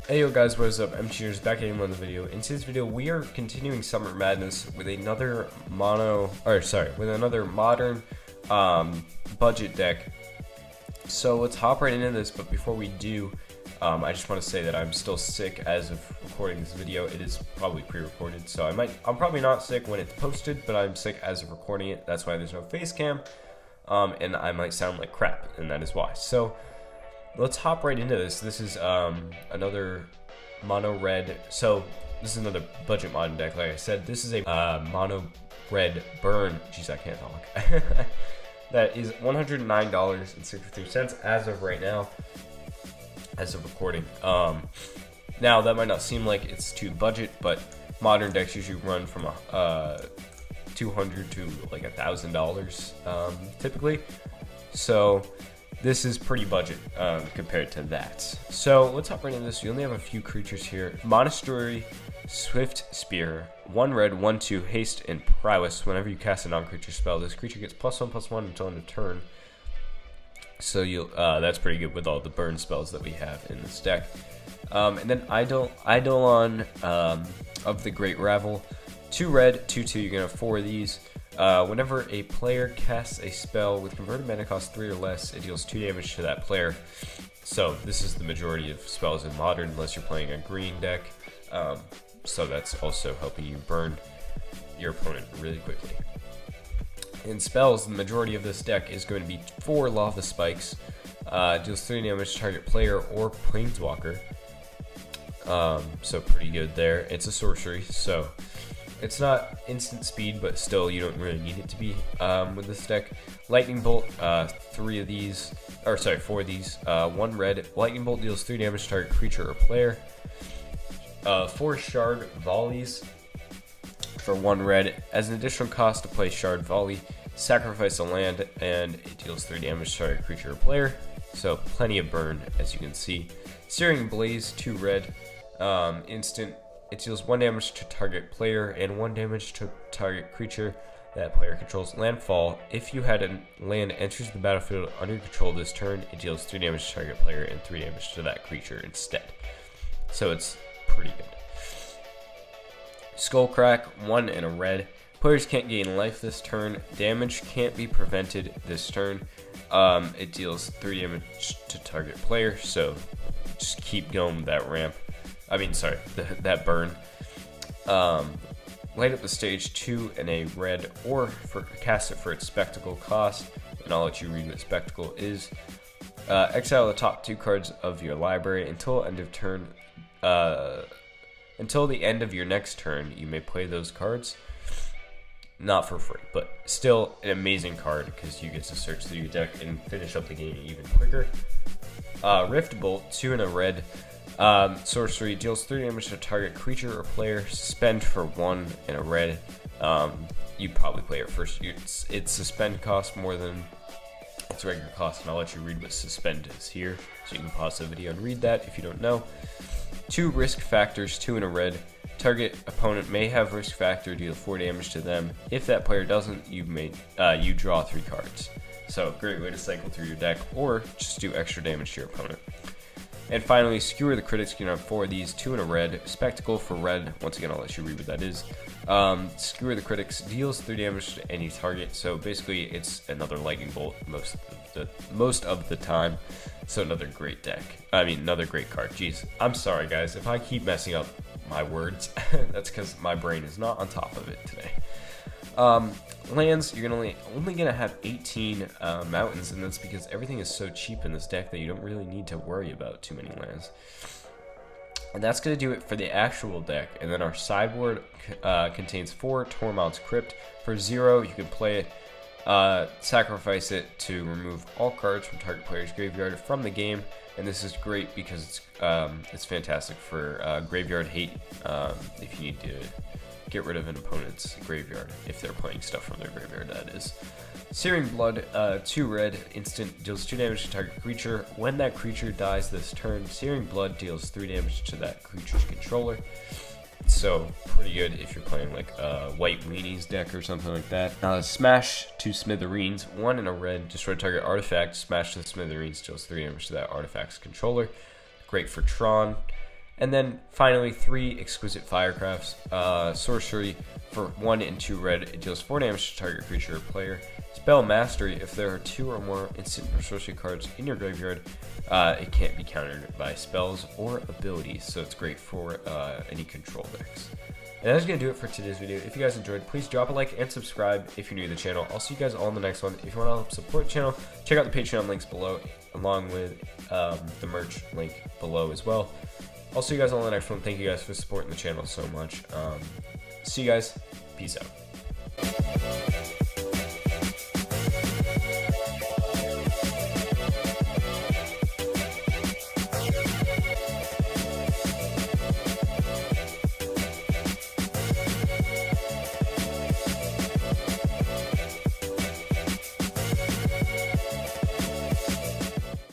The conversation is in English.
Hey yo guys, what is up? MTG is back at another video. In today's video, we are continuing Summer Madness with another modern budget deck. So let's hop right into this, but before we do, I just want to say that I'm still sick as of recording this video. It is probably pre-recorded, so I'm probably not sick when it's posted, but I'm sick as of recording it. That's why there's no face cam, and I might sound like crap, and that is why. So let's hop right into this. This is another mono red. So this is another budget modern deck. Like I said, this is a mono red burn. Jeez, I can't talk. That is $109.63 as of right now, as of recording. Now that might not seem like it's too budget, but modern decks usually run from $200 to like $1,000 typically. So this is pretty budget compared to that. So let's hop right into this. We only have a few creatures here. Monastery, Swift Spear, 1 red, 1/2, haste, and prowess. Whenever you cast a non-creature spell, this creature gets +1/+1 until end of turn. So that's pretty good with all the burn spells that we have in this deck. And then Eidolon of the Great Ravel, 2 red, 2/2. You're gonna have 4 of these. Whenever a player casts a spell with converted mana cost 3 or less, it deals 2 damage to that player. So this is the majority of spells in Modern, unless you're playing a green deck. So that's also helping you burn your opponent really quickly. In spells, the majority of this deck is going to be 4 Lava Spikes. Deals 3 damage to target player or planeswalker. So pretty good there. It's a sorcery, so it's not instant speed, but still you don't really need it to be with this deck. Lightning Bolt, 4 of these. 1 red. Lightning Bolt deals 3 damage to target creature or player. 4 Shard Volleys for 1 red. As an additional cost to play Shard Volley, sacrifice a land and it deals 3 damage to target creature or player. So plenty of burn, as you can see. Searing Blaze, 2 red. Instant. It deals 1 damage to target player and 1 damage to target creature that player controls. Landfall. If you had a land enters the battlefield under your control this turn, it deals 3 damage to target player and 3 damage to that creature instead. So it's pretty good. Skullcrack, 1 and a red. Players can't gain life this turn. Damage can't be prevented this turn. It deals 3 damage to target player, so just keep going with that ramp. That burn. Light up the stage, 2 and a red, or cast it for its spectacle cost, and I'll let you read what spectacle is. Exile the top 2 cards of your library until end of turn. Until the end of your next turn, you may play those cards. Not for free, but still an amazing card because you get to search through your deck and finish up the game even quicker. Rift Bolt, 2 and a red. Sorcery, deals 3 damage to target creature or player. Suspend for 1 and a red. You probably play it first. Its suspend cost more than its regular cost, and I'll let you read what suspend is here, so you can pause the video and read that if you don't know. 2 risk factors, 2 and a red. Target opponent may have risk factor, deal 4 damage to them. If that player doesn't, you draw 3 cards. So great way to cycle through your deck, or just do extra damage to your opponent. And finally, Skewer the Critics. You can have 4 of these, 2 and a red. Spectacle for red. Once again, I'll let you read what that is. Skewer the Critics deals 3 damage to any target. So basically, it's another Lightning Bolt most of the time. So another great deck. Another great card. Jeez, I'm sorry guys if I keep messing up my words. That's because my brain is not on top of it today. Lands, you're only gonna have 18 mountains, and that's because everything is so cheap in this deck that you don't really need to worry about too many lands. And that's gonna do it for the actual deck. And then our sideboard contains 4 Tormod's Crypt. For 0, you can play it, sacrifice it to remove all cards from target player's graveyard from the game. And this is great because it's fantastic for graveyard hate if you need to get rid of an opponent's graveyard, if they're playing stuff from their graveyard, that is. Searing Blood, 2 red, instant, deals 2 damage to target creature. When that creature dies this turn, Searing Blood deals 3 damage to that creature's controller. So pretty good if you're playing like a White Weenies deck or something like that. Smash to Smithereens, 1 and a red, destroy target artifact, smash to Smithereens, deals 3 damage to that artifact's controller. Great for Tron. And then finally, 3 exquisite firecrafts. Sorcery for 1 and 2 red, it deals 4 damage to target creature or player. Spell Mastery, if there are 2 or more instant or sorcery cards in your graveyard, it can't be countered by spells or abilities, so it's great for any control decks. And that's going to do it for today's video. If you guys enjoyed, please drop a like and subscribe if you're new to the channel. I'll see you guys all in the next one. If you want to help support the channel, check out the Patreon links below, along with the merch link below as well. I'll see you guys all in the next one. Thank you guys for supporting the channel so much. See you guys. Peace out.